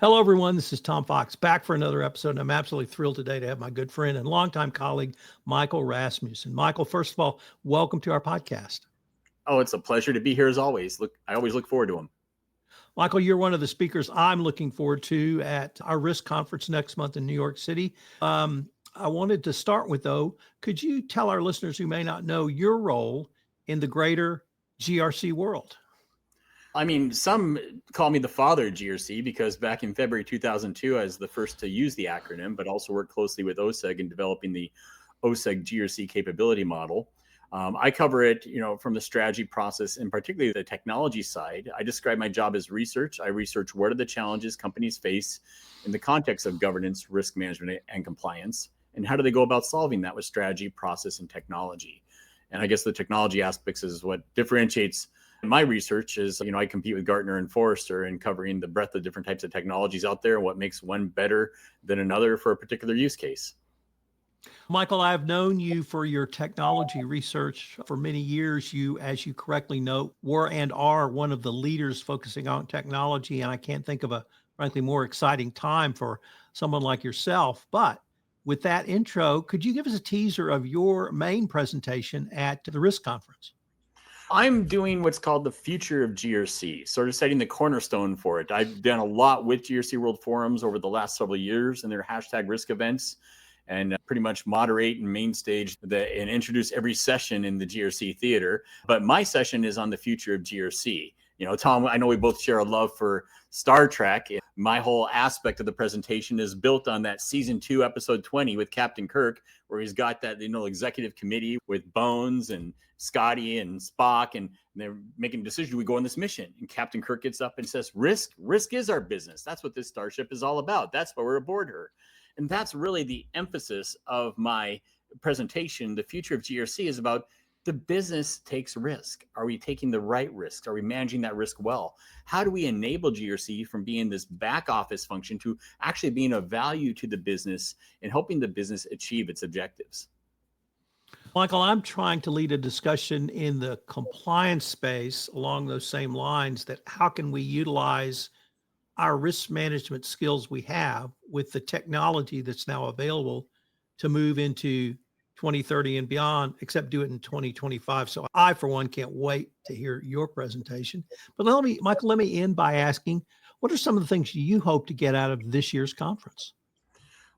Hello, everyone. This is Tom Fox back for another episode. And I'm absolutely thrilled today to have my good friend and longtime colleague, Michael Rasmussen. Michael, first of all, welcome to our podcast. Oh, it's a pleasure to be here as always. I always look forward to them. Michael, you're one of the speakers I'm looking forward to at our risk conference next month in New York City. I wanted to start with, though, could you tell our listeners who may not know your role in the greater GRC world? I mean, some call me the father of GRC because back in February 2002, I was the first to use the acronym, but also worked closely with OSEG in developing the OSEG GRC capability model. I cover it, from the strategy process and particularly the technology side. I describe my job as research. I research what are the challenges companies face in the context of governance, risk management, and compliance, and how do they go about solving that with strategy, process, and technology. And I guess the technology aspects is what differentiates my research is, I compete with Gartner and Forrester in covering the breadth of different types of technologies out there and what makes one better than another for a particular use case. Michael, I've known you for your technology research for many years. You, as you correctly note, were and are one of the leaders focusing on technology. And I can't think of a, frankly, more exciting time for someone like yourself. But with that intro, could you give us a teaser of your main presentation at the Risk Conference? I'm doing what's called the future of GRC, sort of setting the cornerstone for it. I've done a lot with GRC World Forums over the last several years and their hashtag risk events, and pretty much moderate and main stage and introduce every session in the GRC theater. But my session is on the future of GRC. Tom, I know we both share a love for Star Trek. My whole aspect of the presentation is built on that season 2, episode 20 with Captain Kirk, where he's got that, executive committee with Bones and Scotty and Spock, and they're making a decision. We go on this mission, and Captain Kirk gets up and says, risk is our business. That's what this starship is all about. That's why we're aboard her. And that's really the emphasis of my presentation. The future of GRC is about the business takes risk. Are we taking the right risks? Are we managing that risk well? How do we enable GRC from being this back office function to actually being of value to the business and helping the business achieve its objectives? Michael, I'm trying to lead a discussion in the compliance space along those same lines, that how can we utilize our risk management skills we have with the technology that's now available to move into 2030 and beyond, except do it in 2025. So I, for one, can't wait to hear your presentation. But Michael, let me end by asking, what are some of the things you hope to get out of this year's conference?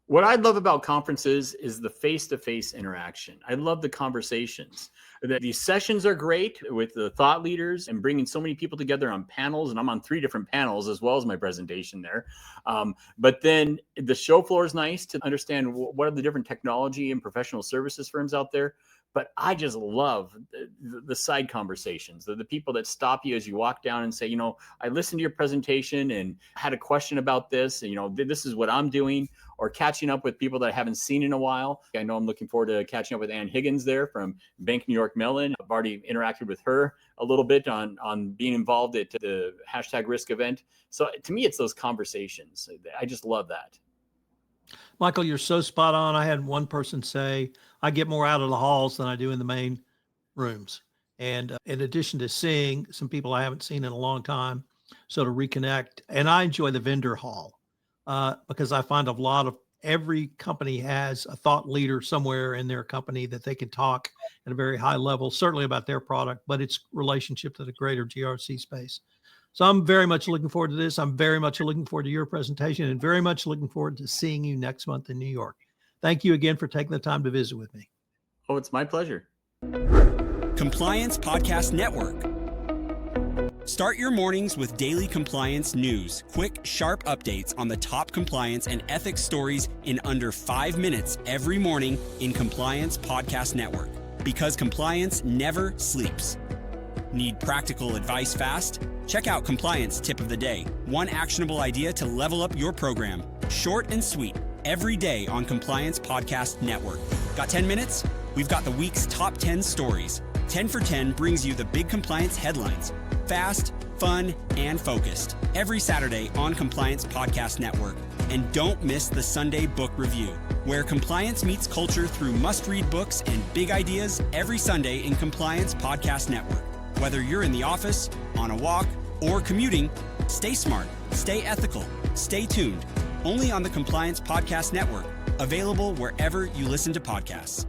What I love about conferences is the face-to-face interaction. I love the conversations. These sessions are great with the thought leaders and bringing so many people together on panels. And I'm on 3 different panels as well as my presentation there. But then the show floor is nice to understand what are the different technology and professional services firms out there. But I just love the side conversations, the people that stop you as you walk down and say, I listened to your presentation and had a question about this, and, this is what I'm doing, or catching up with people that I haven't seen in a while. I know I'm looking forward to catching up with Ann Higgins there from Bank New York Mellon. I've already interacted with her a little bit on being involved at the hashtag risk event. So to me, it's those conversations. I just love that. Michael, you're so spot on. I had one person say, I get more out of the halls than I do in the main rooms. And in addition to seeing some people I haven't seen in a long time, so to reconnect. And I enjoy the vendor hall because I find every company has a thought leader somewhere in their company that they can talk at a very high level, certainly about their product, but its relationship to the greater GRC space. So I'm very much looking forward to this. I'm very much looking forward to your presentation and very much looking forward to seeing you next month in New York. Thank you again for taking the time to visit with me. Oh, it's my pleasure. Compliance Podcast Network. Start your mornings with daily compliance news, quick, sharp updates on the top compliance and ethics stories in under 5 minutes every morning in Compliance Podcast Network. Because compliance never sleeps. Need practical advice fast? Check out Compliance Tip of the Day. One actionable idea to level up your program. Short and sweet. Every day on Compliance Podcast Network. Got 10 minutes? We've got the week's top 10 stories. 10 for 10 brings you the big compliance headlines. Fast, fun, and focused. Every Saturday on Compliance Podcast Network. And don't miss the Sunday Book Review, where compliance meets culture through must-read books and big ideas every Sunday in Compliance Podcast Network. Whether you're in the office, on a walk, or commuting, stay smart, stay ethical, Stay tuned, only on the Compliance Podcast Network, available wherever you listen to podcasts.